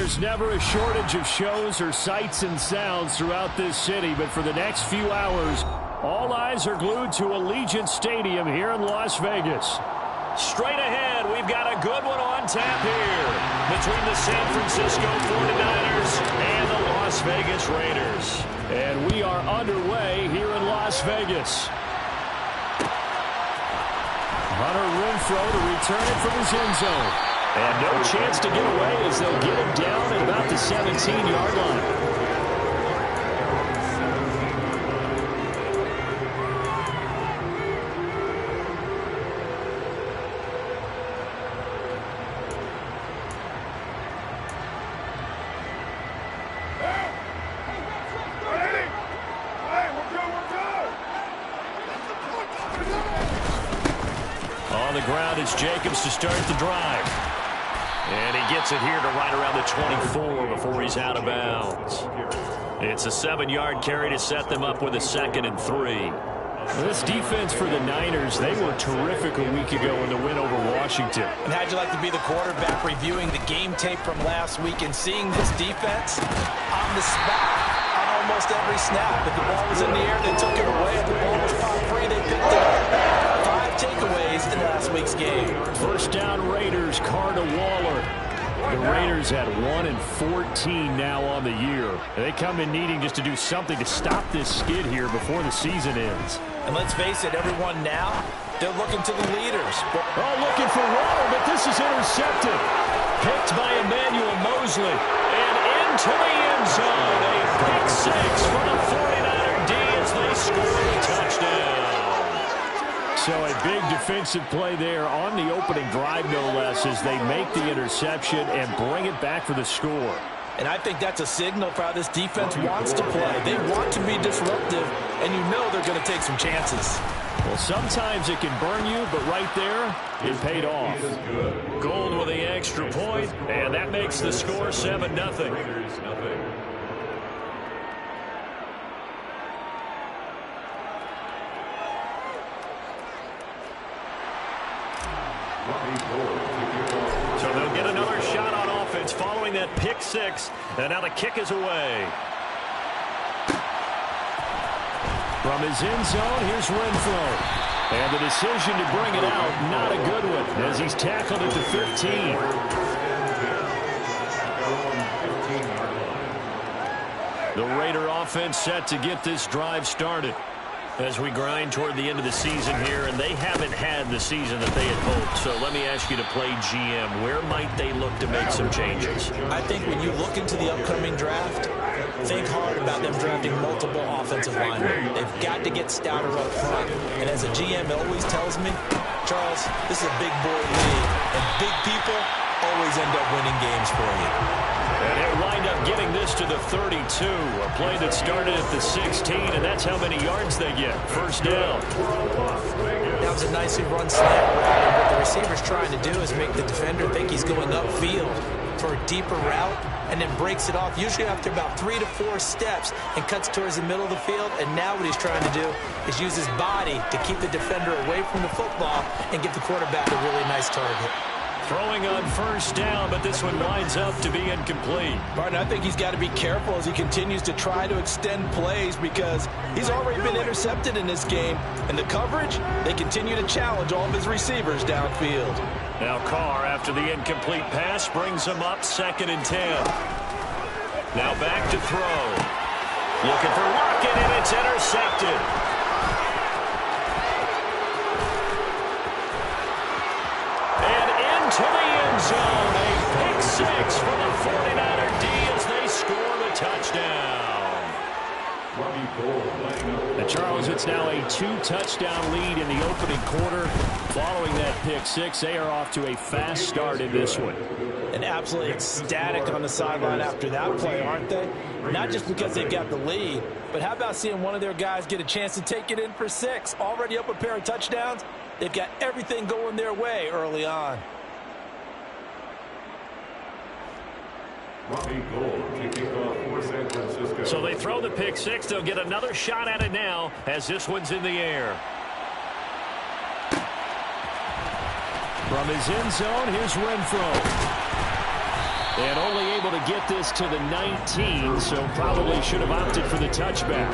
there's never a shortage of shows or sights and sounds throughout this city, but for the next few hours, all eyes are glued to Allegiant Stadium here in Las Vegas. Straight ahead, we've got a good one on tap here between the San Francisco 49ers and the Las Vegas Raiders. And we are underway here in Las Vegas. Hunter Renfrow to return it from his end zone. And no chance to get away as they'll get him down at about the 17-yard line. On the ground is Jacobs to start the drive. And he gets it here to right around the 24 before he's out of bounds. It's a 7-yard carry to set them up with a 2nd and 3. This defense for the Niners, they were terrific a week ago in the win over Washington. And how'd you like to be the quarterback reviewing the game tape from last week and seeing this defense on the spot on almost every snap? If the ball was in the air, they took it away. If the ball was popped free, they picked it up. 5 takeaways in last week's game. First down Raiders, Carr to Waller. The Raiders at 1-14 now on the year. They come in needing just to do something to stop this skid here before the season ends. And let's face it, everyone now, they're looking to the leaders. Oh, looking for Waller, but this is intercepted. Picked by Emmanuel Mosley. And into the end zone. A pick 6 for the 49er D as they score a touchdown. So a big defensive play there on the opening drive, no less, as they make the interception and bring it back for the score. And I think that's a signal for how this defense wants to play. They want to be disruptive, and you know they're going to take some chances. Well, sometimes it can burn you, but right there, it paid off. Gold with the extra point, and that makes the score 7-0. So they'll get another shot on offense following that pick 6. And now the kick is away. From his end zone, here's Renfrow. And the decision to bring it out, not a good one, as he's tackled at the 15. The Raider offense set to get this drive started as we grind toward the end of the season here, and they haven't had the season that they had hoped. So let me ask you to play GM. Where might they look to make some changes? I think when you look into the upcoming draft, think hard about them drafting multiple offensive linemen. They've got to get stouter up front. And as a GM always tells me, Charles, this is a big boy league, and big people always end up winning games for you. And he'll wind up getting this to the 32. A play that started at the 16, and that's how many yards they get. First down. That was a nicely run snap route. And what the receiver's trying to do is make the defender think he's going upfield for a deeper route, and then breaks it off, usually after about 3 to 4 steps, and cuts towards the middle of the field. And now what he's trying to do is use his body to keep the defender away from the football and give the quarterback a really nice target. Throwing on first down, but this one winds up to be incomplete. Martin, I think he's got to be careful as he continues to try to extend plays because he's already been intercepted in this game. And the coverage, they continue to challenge all of his receivers downfield. Now Carr, after the incomplete pass, brings him up 2nd and 10. Now back to throw. Looking for Lockett, and it's intercepted. To the end zone, a pick 6 for the 49er D as they score the touchdown. And Charles, it's now a 2-touchdown lead in the opening quarter. Following that pick 6, they are off to a fast start in this one. And absolutely ecstatic on the sideline after that play, aren't they? Not just because they've got the lead, but how about seeing one of their guys get a chance to take it in for 6? Already up a pair of touchdowns. They've got everything going their way early on. So they throw the pick 6. They'll get another shot at it now as this one's in the air. From his end zone, here's Renfrow. And only able to get this to the 19, so probably should have opted for the touchback.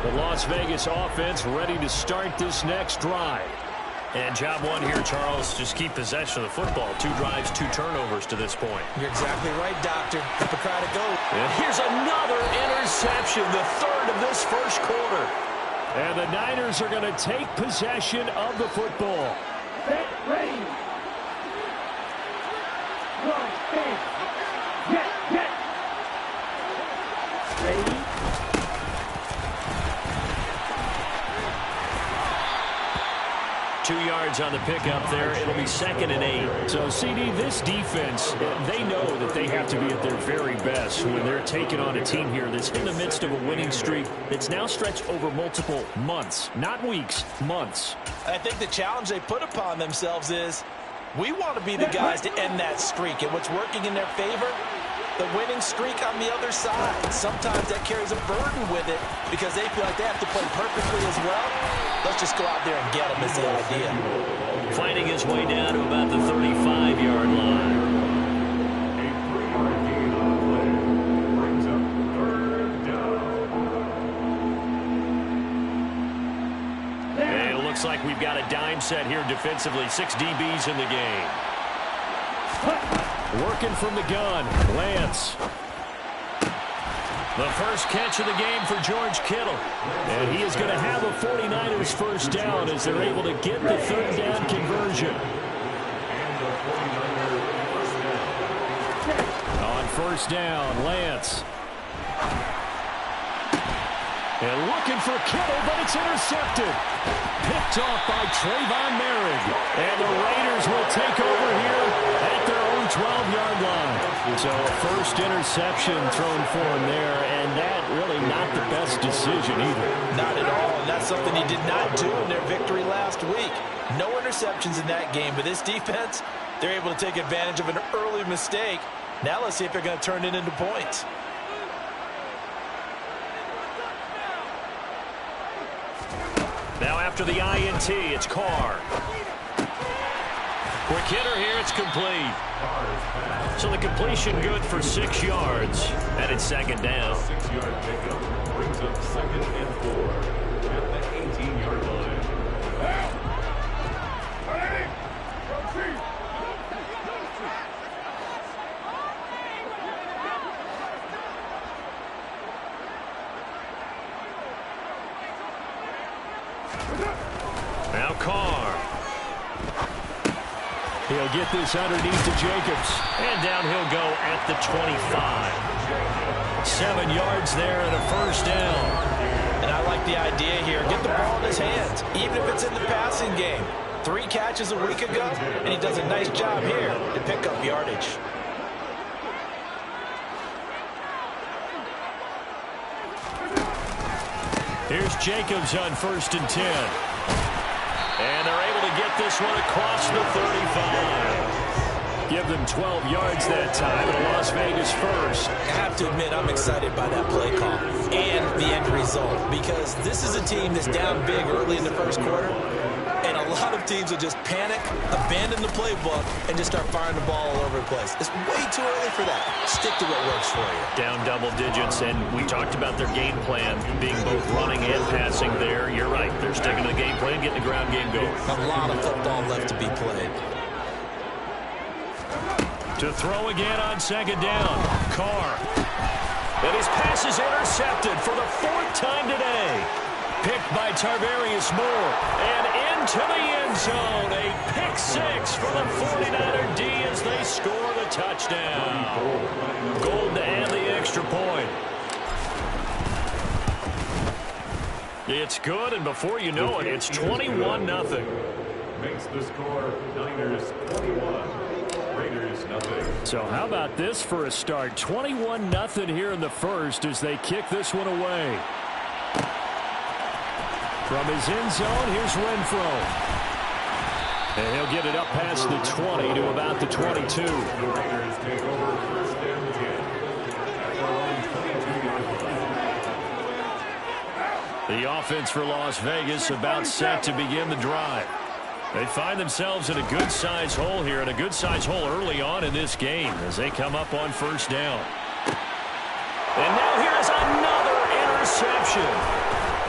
The Las Vegas offense ready to start this next drive. And job one here, Charles, just keep possession of the football. 2 drives, 2 turnovers to this point. You're exactly right, Doctor. Hippocratic oath. And here's another interception, the 3rd of this first quarter. And the Niners are going to take possession of the football. Get ready. One, get. Ready. 2 yards on the pickup there. It'll be 2nd and 8. So, CD, this defense, they know that they have to be at their very best when they're taking on a team here that's in the midst of a winning streak that's now stretched over multiple months, not weeks, months. I think the challenge they put upon themselves is we want to be the guys to end that streak. And what's working in their favor? The winning streak on the other side. Sometimes that carries a burden with it because they feel like they have to play perfectly as well. Let's just go out there and get them is the idea. Fighting his way down to about the 35-yard line. And it looks like we've got a dime set here defensively. 6 DBs in the game. Working from the gun, Lance. The first catch of the game for George Kittle. And he is going to have a 49ers first down as they're able to get the 3rd down conversion. On first down, Lance. And looking for Kittle, but it's intercepted. Picked off by Trayvon Merrick. And the Raiders will take over here at their own 12-yard line. So a first interception thrown for him there, and that really not the best decision either. Not at all, and that's something he did not do in their victory last week. No interceptions in that game, but this defense, they're able to take advantage of an early mistake. Now let's see if they're going to turn it into points. Now after the INT, it's Carr. Quick hitter here, it's complete. So the completion good for 6 yards, and it's 2nd down. 6-yard pickup brings up 2nd and 4 at the 18-yard line. Now Carr. He'll get this underneath to Jacobs. And down he'll go at the 25. 7 yards there and a first down. And I like the idea here. Get the ball in his hands, even if it's in the passing game. 3 catches a week ago, and he does a nice job here to pick up yardage. Here's Jacobs on 1st and 10. And they're able to get this one across the 35. Give them 12 yards that time, and a Las Vegas first. I have to admit, I'm excited by that play call and the end result, because this is a team that's down big early in the first quarter, and a lot of teams will just panic, abandon the playbook, and just start firing the ball all over the place. It's way too early for that. Stick to what works for you. Down double digits, and we talked about their game plan being both running and passing there. You're right. They're sticking to the game plan, getting the ground game going. A lot of football left to be played. To throw again on 2nd down. Carr. And his pass is intercepted for the 4th time today. Picked by Tarvarius Moore. And into the end zone. A pick 6 for the 49er D as they score the touchdown. Gold to add the extra point. It's good, and before you know it, it's 21-0. Makes the score Niners 21. Raiders nothing. So how about this for a start? 21-0 here in the first as they kick this one away. From his end zone, here's Renfro. And he'll get it up past the 20 to about the 22. The Raiders take over 1st and 10. At their own 22-yard line. The offense for Las Vegas about set to begin the drive. They find themselves in a good-sized hole here, and a good-sized hole early on in this game as they come up on first down. And now here's another interception.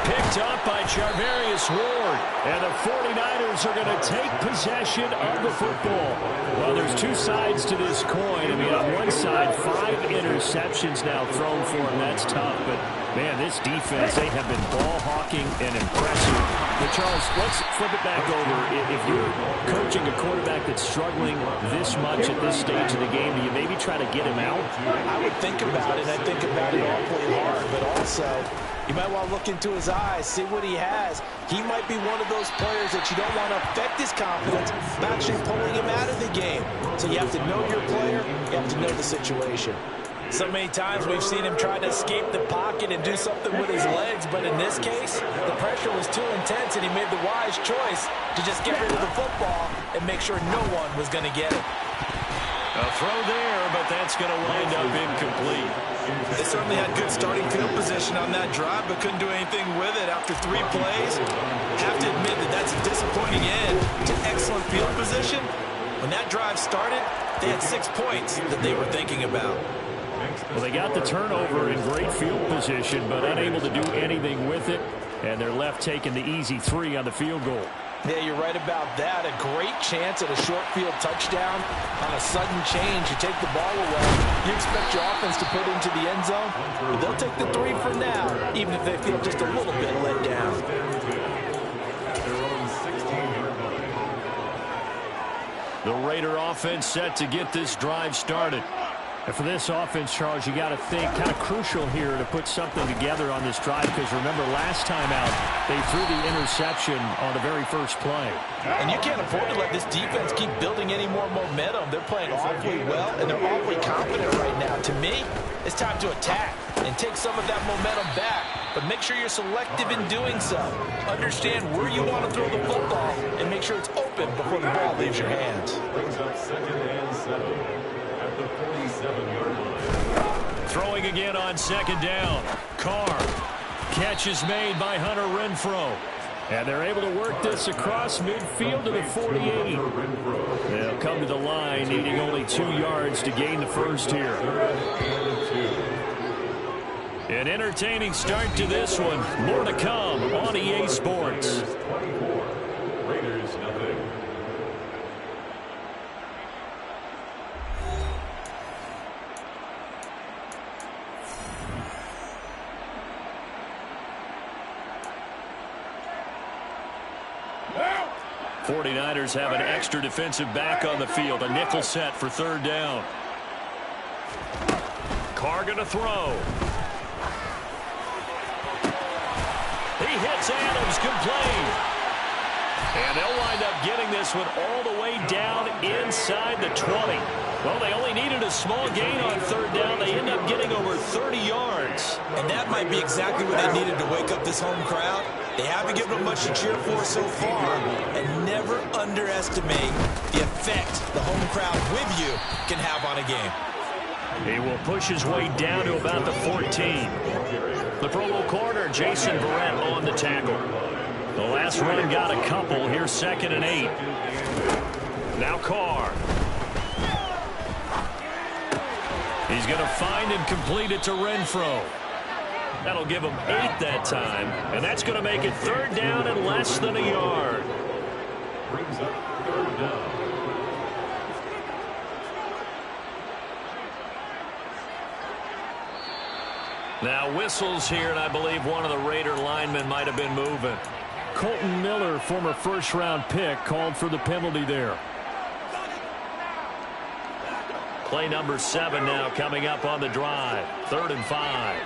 Picked up by Charvarius Ward. And the 49ers are going to take possession of the football. Well, there's two sides to this coin. I mean, on one side, 5 interceptions now thrown for him. That's tough. But, man, this defense, they have been ball hawking and impressive. But, Charles, let's flip it back over. If you're coaching a quarterback that's struggling this much at this stage of the game, do you maybe try to get him out? I would think about it. I think about it awfully hard. But also, you might want to look into his eyes, see what he has. He might be one of those players that you don't want to affect his confidence by actually pulling him out of the game. So you have to know your player. You have to know the situation. So many times we've seen him try to escape the pocket and do something with his legs, but in this case, the pressure was too intense, and he made the wise choice to just get rid of the football and make sure no one was going to get it. A throw there, but that's going to wind up incomplete. They certainly had good starting field position on that drive, but couldn't do anything with it after 3 plays. Have to admit that that's a disappointing end to excellent field position. When that drive started, they had 6 points that they were thinking about. Well, they got the turnover in great field position, but unable to do anything with it, and they're left taking the easy 3 on the field goal. Yeah, you're right about that. A great chance at a short field touchdown. On a sudden change, you take the ball away. You expect your offense to put it into the end zone. But they'll take the 3 for now, even if they feel just a little bit let down. The Raider offense set to get this drive started. And for this offense, Charles, you got to think kind of crucial here to put something together on this drive, because remember last time out they threw the interception on the very first play. And you can't afford to let this defense keep building any more momentum. They're playing awfully well, and they're awfully confident right now. To me, it's time to attack and take some of that momentum back. But make sure you're selective in doing so. Understand where you want to throw the football and make sure it's open before the ball leaves your hands. Brings up 2nd and 7 at the 47-yard line. Throwing again on 2nd down. Carr. Catch is made by Hunter Renfrow. And they're able to work this across midfield to the 48. They'll come to the line, needing only 2 yards to gain the first here. An entertaining start to this one. More to come on EA Sports. 24. Raiders nothing. Now. 49ers have an extra defensive back on the field. A nickel set for 3rd down. Carr going to throw. He hits Adams, complete. And they'll wind up getting this one all the way down inside the 20. Well, they only needed a small gain on 3rd down. They end up getting over 30 yards. And that might be exactly what they needed to wake up this home crowd. They haven't given them much to cheer for so far. And never underestimate the effect the home crowd with you can have on a game. He will push his way down to about the 14. The Pro Bowl corner, Jason Verrett, on the tackle. The last run got a couple. Here's 2nd and 8. Now Carr. He's going to find and complete it to Renfrow. That'll give him 8 that time. And that's going to make it 3rd down and less than a yard. Brings up 3rd down. Now whistles here, and I believe one of the Raider linemen might have been moving. Colton Miller, former first-round pick, called for the penalty there. Play number 7 now coming up on the drive. 3rd and 5.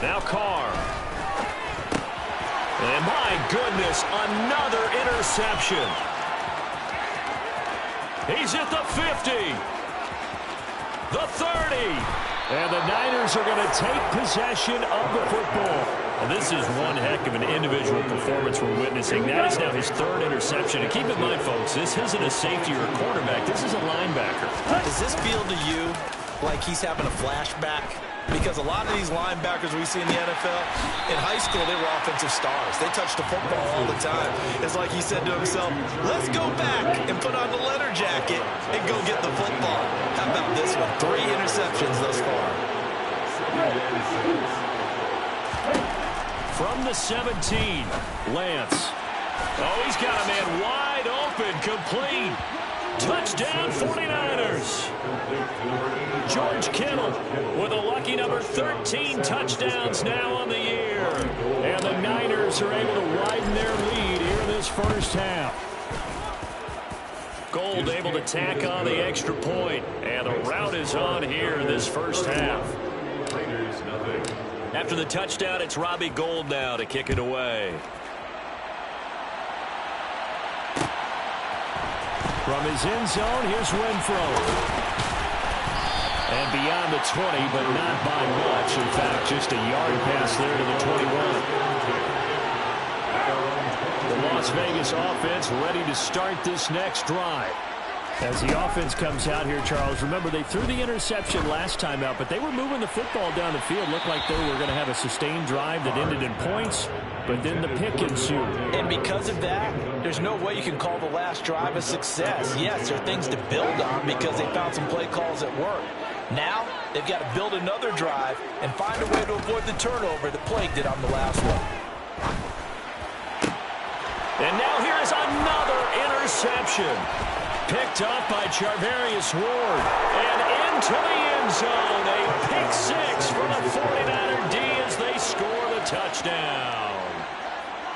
Now Carr. And my goodness, another interception. He's at the 50. The 30. And the Niners are going to take possession of the football. Well, this is one heck of an individual performance we're witnessing. That is now his 3rd interception. And keep in mind, folks, this isn't a safety or a cornerback. This is a linebacker. Does this feel to you like he's having a flashback Because a lot of these linebackers we see in the NFL, in high school, they were offensive stars. They touched the football all the time. It's like he said to himself, let's go back and put on the leather jacket and go get the football. How about this one? 3 interceptions thus far. From the 17, Lance. Oh, he's got a man wide open, complete. Touchdown, 49ers. George Kittle with a lucky number 13 touchdowns now on the year. And the Niners are able to widen their lead here in this first half. Gold able to tack on the extra point. And the route is on here in this first half. After the touchdown, it's Robbie Gould now to kick it away. From his end zone, here's Renfro. And beyond the 20, but not by much. In fact, just a yard pass there to the 21. The Las Vegas offense ready to start this next drive. As the offense comes out here, Charles, remember they threw the interception last time out, but they were moving the football down the field. Looked like they were going to have a sustained drive that ended in points, but then the pick ensued. And because of that, there's no way you can call the last drive a success. Yes, there are things to build on because they found some play calls that work. Now, they've got to build another drive and find a way to avoid the turnover that plagued it on the last one. And now here is another interception. Picked up by Charvarius Ward. And into the end zone. A pick 6 for the 49er D as they score the touchdown.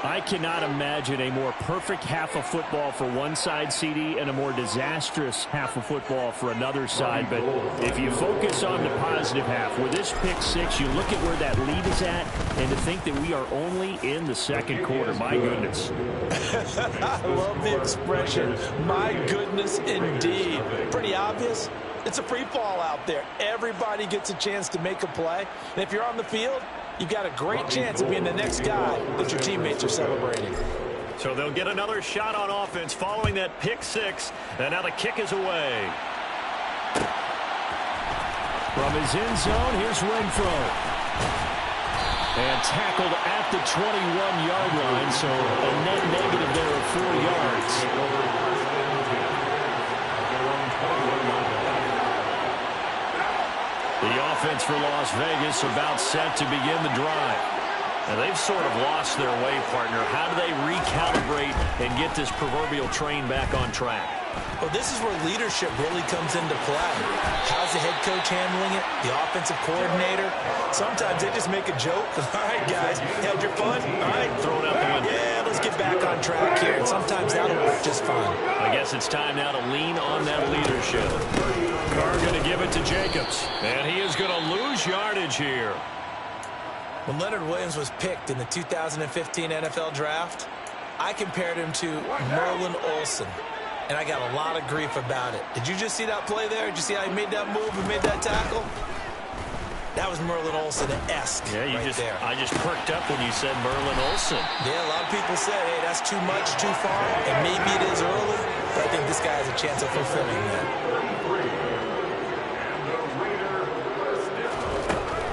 I cannot imagine a more perfect half of football for one side, CD, and a more disastrous half of football for another side. But if you focus on the positive half, with this pick 6, you look at where that lead is at, and to think that we are only in the second quarter. My goodness. I love the expression, my goodness indeed. Pretty obvious. It's a free fall out there. Everybody gets a chance to make a play. And if you're on the field, you've got a great chance of being the next guy that your teammates are celebrating. So they'll get another shot on offense following that pick 6. And now the kick is away. From his end zone, here's Renfro. And tackled at the 21-yard line, so a net negative there of 4 yards. The offense for Las Vegas about set to begin the drive. Now they've sort of lost their way, partner. How do they recalibrate and get this proverbial train back on track? Well, this is where leadership really comes into play. How's the head coach handling it? The offensive coordinator? Sometimes they just make a joke. All right, guys, had your fun? All right, throw it out the window. Yeah, let's get back on track here. And sometimes that'll work just fine. I guess it's time now to lean on that leadership. Carr going to give it to Jacobs. And he is going to lose yardage here. When Leonard Williams was picked in the 2015 NFL Draft, I compared him to Merlin Olsen. And I got a lot of grief about it. Did you just see that play there? Did you see how he made that move and made that tackle? That was Merlin Olsen-esque there. I just perked up when you said Merlin Olsen. Yeah, a lot of people said, hey, that's too much, too far, and maybe it is early, but I think this guy has a chance of fulfilling that.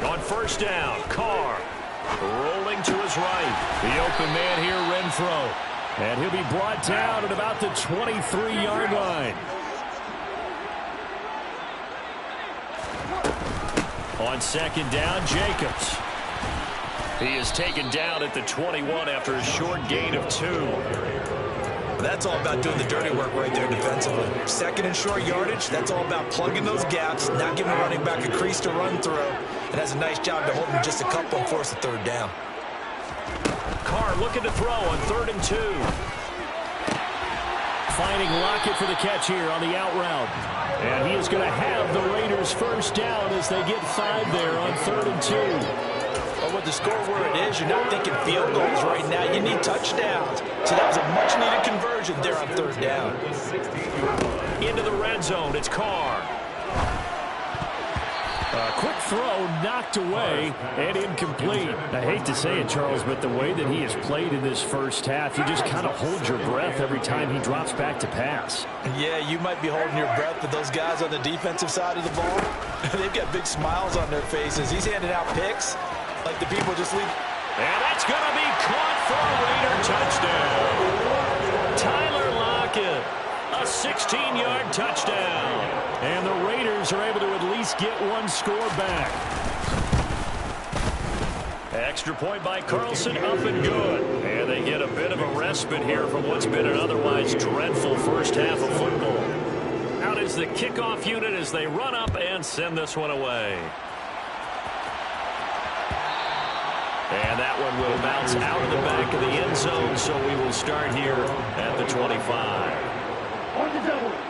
On first down, Carr rolling to his right. The open man here, Renfro. And he'll be brought down at about the 23-yard line. On second down, Jacobs. He is taken down at the 21 after a short gain of 2. That's all about doing the dirty work right there defensively. Second and short yardage, that's all about plugging those gaps, not giving the running back a crease to run through, and has a nice job to hold him just a couple and force a third down. Carr looking to throw on 3rd and 2. Finding Lockett for the catch here on the out route. And he is going to have the Raiders first down as they get 5 there on 3rd and 2. Well, with the score where it is, you're not thinking field goals right now. You need touchdowns. So that was a much-needed conversion there on 3rd down. Into the red zone, it's Carr. Quick throw knocked away and incomplete. I hate to say it, Charles, but the way that he has played in this first half, you just kind of hold your breath every time he drops back to pass. Yeah, you might be holding your breath, but those guys on the defensive side of the ball, they've got big smiles on their faces. He's handing out picks like the people just leave. And that's going to be caught for a Raider touchdown. Tyler Lockett, a 16-yard touchdown. And the Raiders are able to at least get one score back. Extra point by Carlson, up and good. And they get a bit of a respite here from what's been an otherwise dreadful first half of football. Out is the kickoff unit as they run up and send this one away. And that one will bounce out of the back of the end zone, so we will start here at the 25.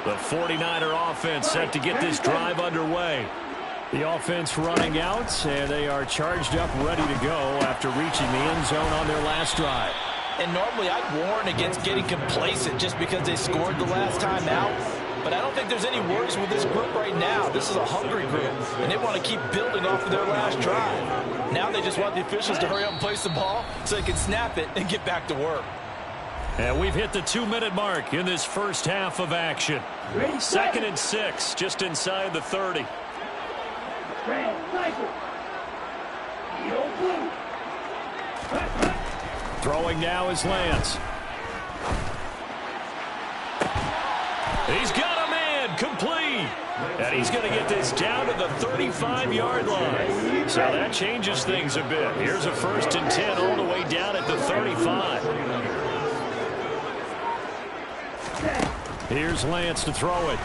The 49er offense set to get this drive underway. The offense running out, and they are charged up, ready to go after reaching the end zone on their last drive. And normally I'd warn against getting complacent just because they scored the last time out. But I don't think there's any worries with this group right now. This is a hungry group, and they want to keep building off of their last drive. Now they just want the officials to hurry up and place the ball so they can snap it and get back to work. And we've hit the 2-minute mark in this first half of action. 2nd and 6, just inside the 30. Throwing now is Lance. He's got a man, complete. And he's going to get this down to the 35-yard line. So that changes things a bit. Here's a 1st and 10 all the way down at the 35. Here's Lance to throw it.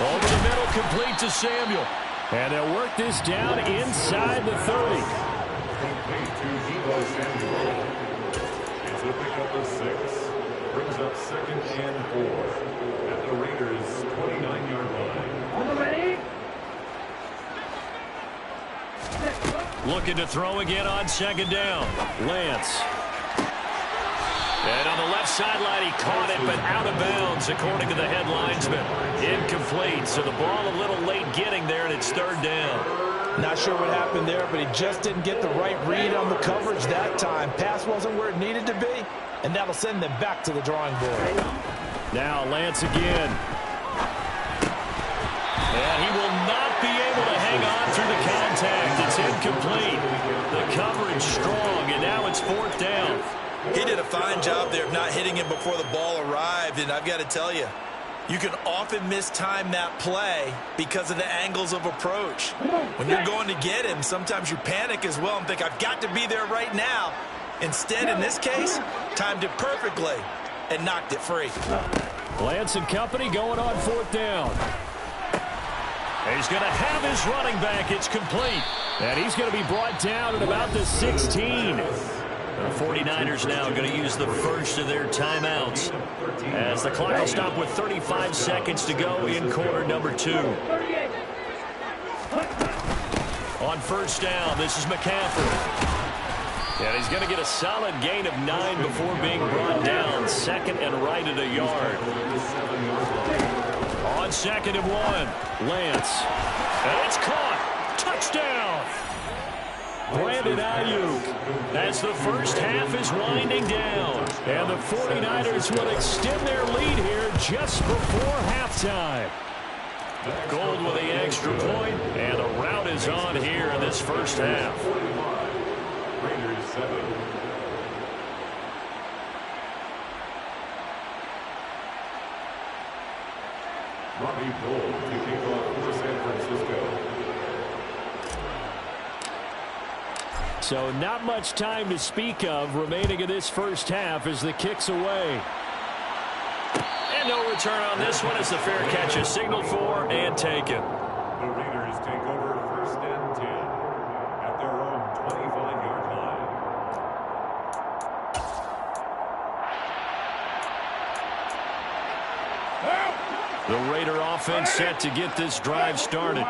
Over the middle, complete to Samuel. And they'll work this down inside the 30. It's a pickup of 6. Brings up 2nd and 4 at the Raiders' 29-yard line. Ready? Looking to throw again on 2nd down. Lance. And on the left sideline, he caught it, but out of bounds, according to the head linesman. Incomplete, so the ball a little late getting there, and it's 3rd down. Not sure what happened there, but he just didn't get the right read on the coverage that time. Pass wasn't where it needed to be, and that'll send them back to the drawing board. Now Lance again. And he will not be able to hang on through the contact. It's incomplete. The coverage strong, and now it's 4th down. He did a fine job there of not hitting him before the ball arrived, and I've got to tell you, you can often mistime that play because of the angles of approach. When you're going to get him, sometimes you panic as well and think, I've got to be there right now. Instead, in this case, timed it perfectly and knocked it free. Lance and company going on 4th down. He's going to have his running back. It's complete. And he's going to be brought down at about the 16. The 49ers now going to use the first of their timeouts as the clock will stop with 35 seconds to go in quarter number 2. On 1st down, this is McCaffrey. And he's going to get a solid gain of 9 before being brought down. 2nd and right at a yard. On 2nd and 1, Lance. And it's caught. Touchdown. Brandon Ayuk, as the first half is winding down. And the 49ers will extend their lead here just before halftime. Gold with the extra point, and the rout is on here in this first half. Raiders 7. Robbie Gould to kick off for San Francisco. So not much time to speak of remaining in this first half as the kick's away. And no return on this one as the fair catch is signaled for and taken. The Raiders take over 1st and 10 at their own 25-yard line. The Raider offense set to get this drive started.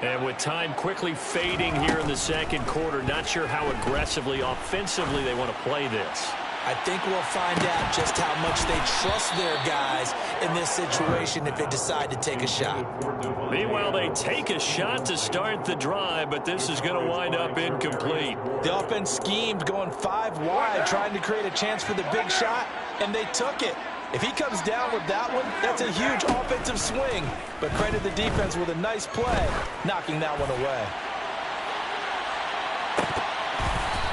And with time quickly fading here in the 2nd quarter, not sure how aggressively, offensively they want to play this. I think we'll find out just how much they trust their guys in this situation if they decide to take a shot. Meanwhile, they take a shot to start the drive, but this is going to wind up incomplete. The offense schemed going 5 wide, trying to create a chance for the big shot, and they took it. If he comes down with that one, that's a huge offensive swing. But credit the defense with a nice play, knocking that one away.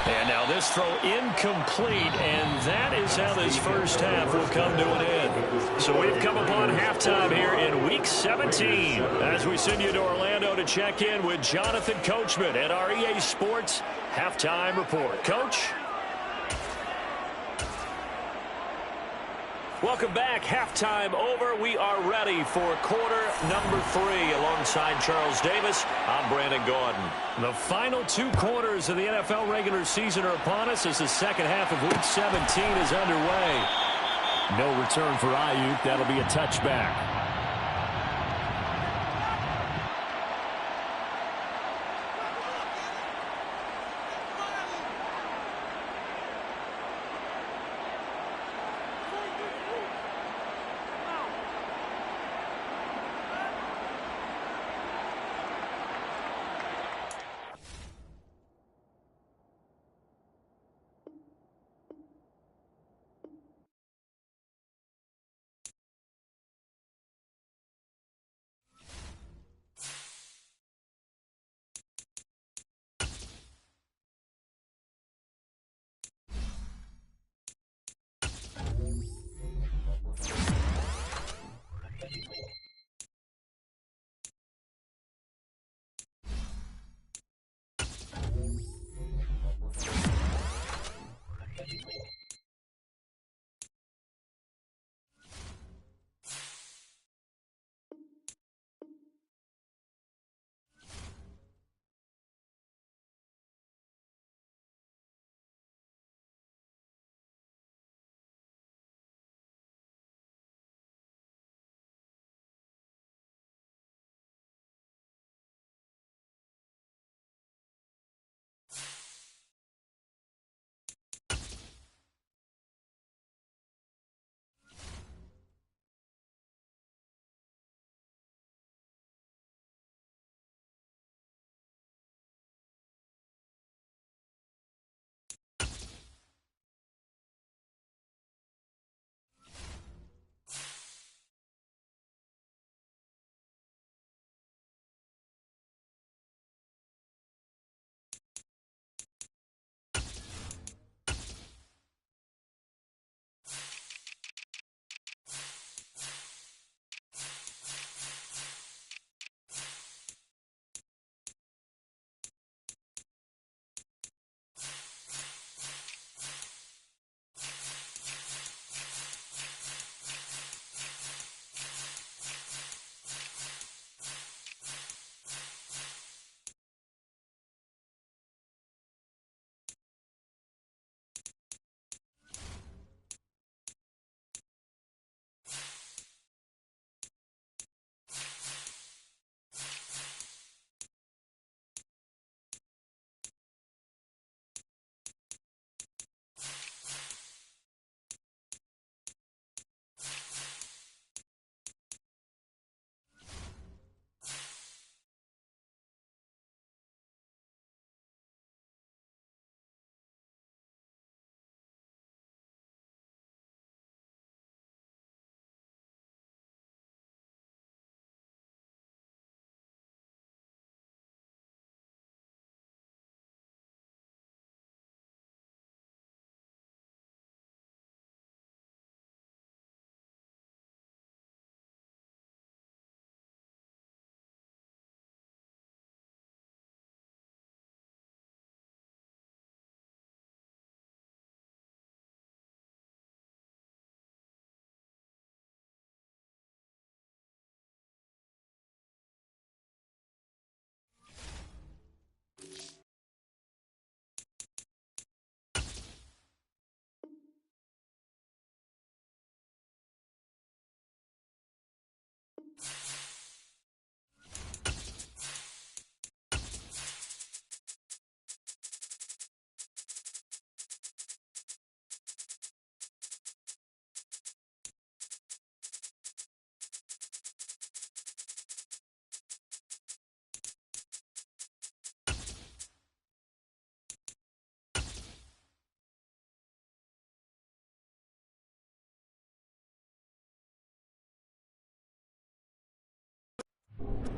And now this throw incomplete, and that is how this first half will come to an end. So we've come upon halftime here in Week 17 as we send you to Orlando to check in with Jonathan Coachman at our EA Sports Halftime Report. Coach? Welcome back. Halftime over. We are ready for quarter number 3. Alongside Charles Davis, I'm Brandon Gaudin. The final 2 quarters of the NFL regular season are upon us as the second half of Week 17 is underway. No return for Ayuk. That'll be a touchback.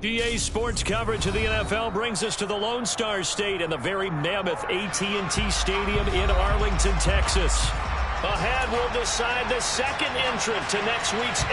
PA Sports coverage of the NFL brings us to the Lone Star State and the very mammoth AT&T Stadium in Arlington, Texas. Ahead will decide the second entrant to next week's